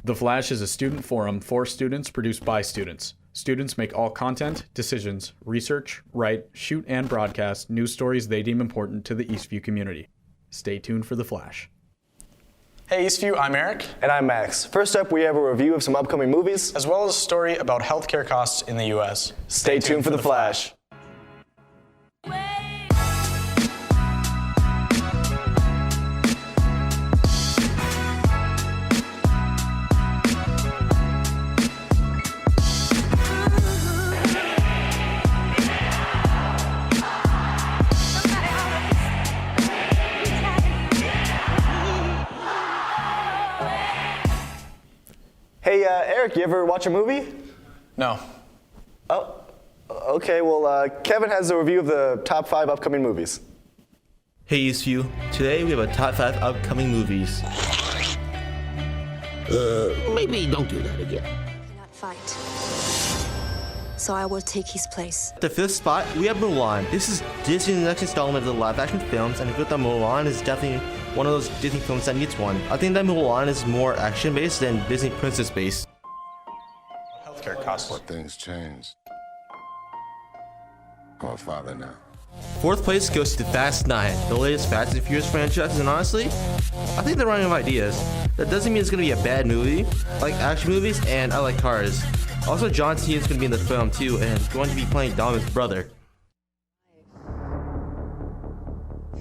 The Flash is a student forum for students produced by students. Students make all content, decisions, research, write, shoot, and broadcast news stories they deem important to the Eastview community. Stay tuned for The Flash. Hey Eastview, I'm Eric. And I'm Max. First up, we have a review of some upcoming movies, as well as a story about healthcare costs in the U.S. Stay tuned for The Flash. Hey, Eric, you ever watch a movie? No. Oh, okay. Well, Kevin has a review of the top 5 upcoming movies. Hey Eastview, today we have a top 5 upcoming movies. Maybe don't do that again. Cannot fight. So I will take his place. At the 5th spot, we have Mulan. This is Disney's next installment of the live-action films, and I feel that Mulan is definitely one of those Disney films that needs one. I think that Mulan is more action-based than Disney princess-based. Healthcare costs. What things change. I'm a father now. 4th place goes to Fast 9, the latest Fast and Furious franchise, and honestly, I think they're running out of ideas. That doesn't mean it's going to be a bad movie. I like action movies, and I like cars. Also, John Cena is going to be in the film too, and he's going to be playing Dom's brother.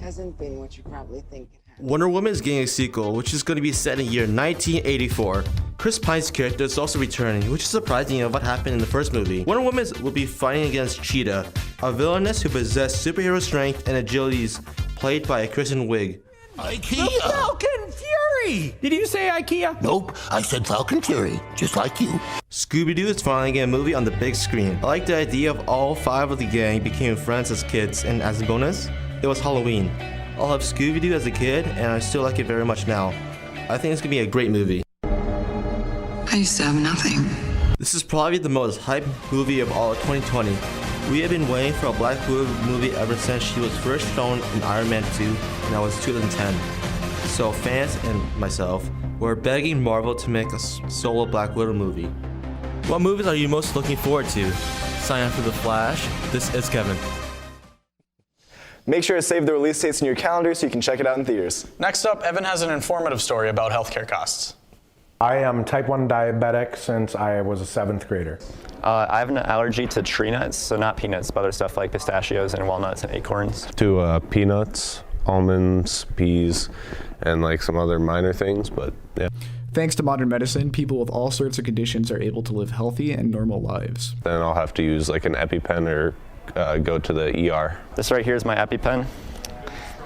Hasn't been what you probably think it has. Wonder Woman is getting a sequel, which is going to be set in the year 1984. Chris Pine's character is also returning, which is surprising of what happened in the first movie. Wonder Woman will be fighting against Cheetah, a villainess who possesses superhero strength and agilities, played by Kristen Wiig. IKEA! The Falcon Fury! Did you say IKEA? Nope, I said Falcon Fury, just like you. Scooby-Doo is finally getting a movie on the big screen. I like the idea of all 5 of the gang becoming friends as kids, and as a bonus, it was Halloween. I'll have Scooby-Doo as a kid, and I still like it very much now. I think it's gonna be a great movie. I used to have nothing. This is probably the most hyped movie of all of 2020. We have been waiting for a Black Widow movie ever since she was first shown in Iron Man 2, and that was 2010. So fans and myself were begging Marvel to make a solo Black Widow movie. What movies are you most looking forward to? Sign up for The Flash. This is Kevin. Make sure to save the release dates in your calendar so you can check it out in theaters. Next up, Evan has an informative story about healthcare costs. I am type 1 diabetic since I was a 7th grader. I have an allergy to tree nuts, so not peanuts, but other stuff like pistachios and walnuts and acorns. To peanuts, almonds, peas, and like some other minor things, but yeah. Thanks to modern medicine, people with all sorts of conditions are able to live healthy and normal lives. Then I'll have to use like an EpiPen or go to the ER. This right here is my EpiPen.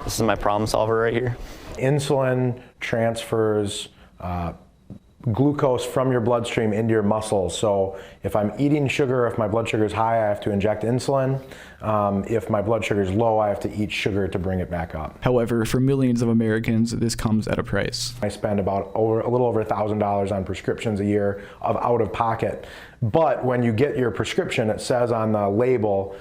This is my problem solver right here. Insulin transfers glucose from your bloodstream into your muscles. So if I'm eating sugar, if my blood sugar is high, I have to inject insulin. If my blood sugar is low, I have to eat sugar to bring it back up. However, for millions of Americans, this comes at a price. I spend about a little over $1,000 on prescriptions a year of out of pocket. But when you get your prescription, it says on the label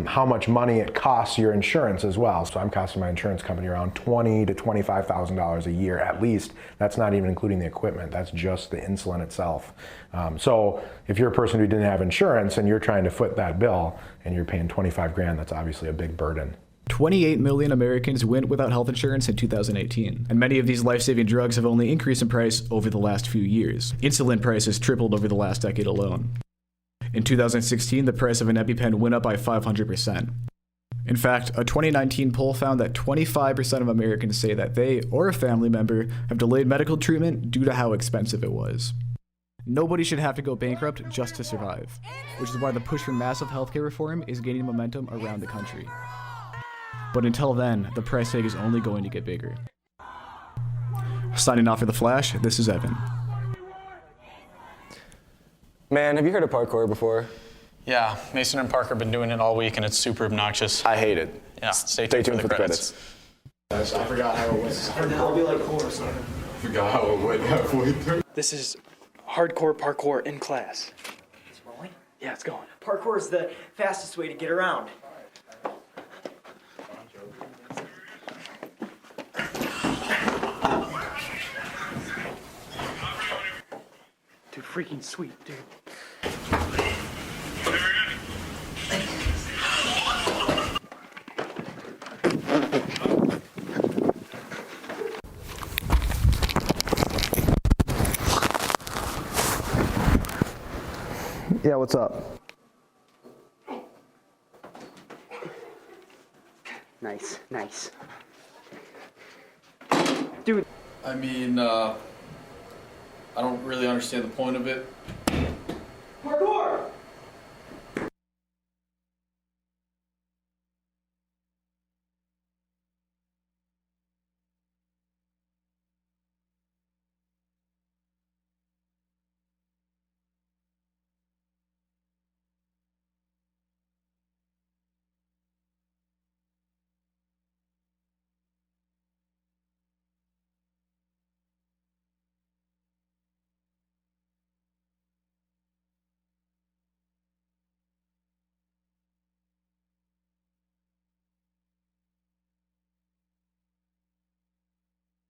how much money it costs your insurance as well. So I'm costing my insurance company around $20,000 to $25,000 a year at least. That's not even including the equipment. That's just the insulin itself. So if you're a person who didn't have insurance and you're trying to foot that bill and you're paying $25,000, that's obviously a big burden. 28 million Americans went without health insurance in 2018, and many of these life-saving drugs have only increased in price over the last few years. Insulin prices tripled over the last decade alone. In 2016, the price of an EpiPen went up by 500%. In fact, a 2019 poll found that 25% of Americans say that they or a family member have delayed medical treatment due to how expensive it was. Nobody should have to go bankrupt just to survive, which is why the push for massive healthcare reform is gaining momentum around the country. But until then, the price tag is only going to get bigger. Signing off for The Flash, this is Evan. Man, have you heard of parkour before? Yeah, Mason and Parker have been doing it all week and it's super obnoxious. I hate it. Yeah, stay tuned for the credits. I forgot how it went. I'll be like chorus. I forgot how it went halfway through. This is hardcore parkour in class. It's rolling? Yeah, it's going. Parkour is the fastest way to get around. freaking sweet, dude. Yeah, what's up? Nice, nice. Dude. I mean, I don't really understand the point of it.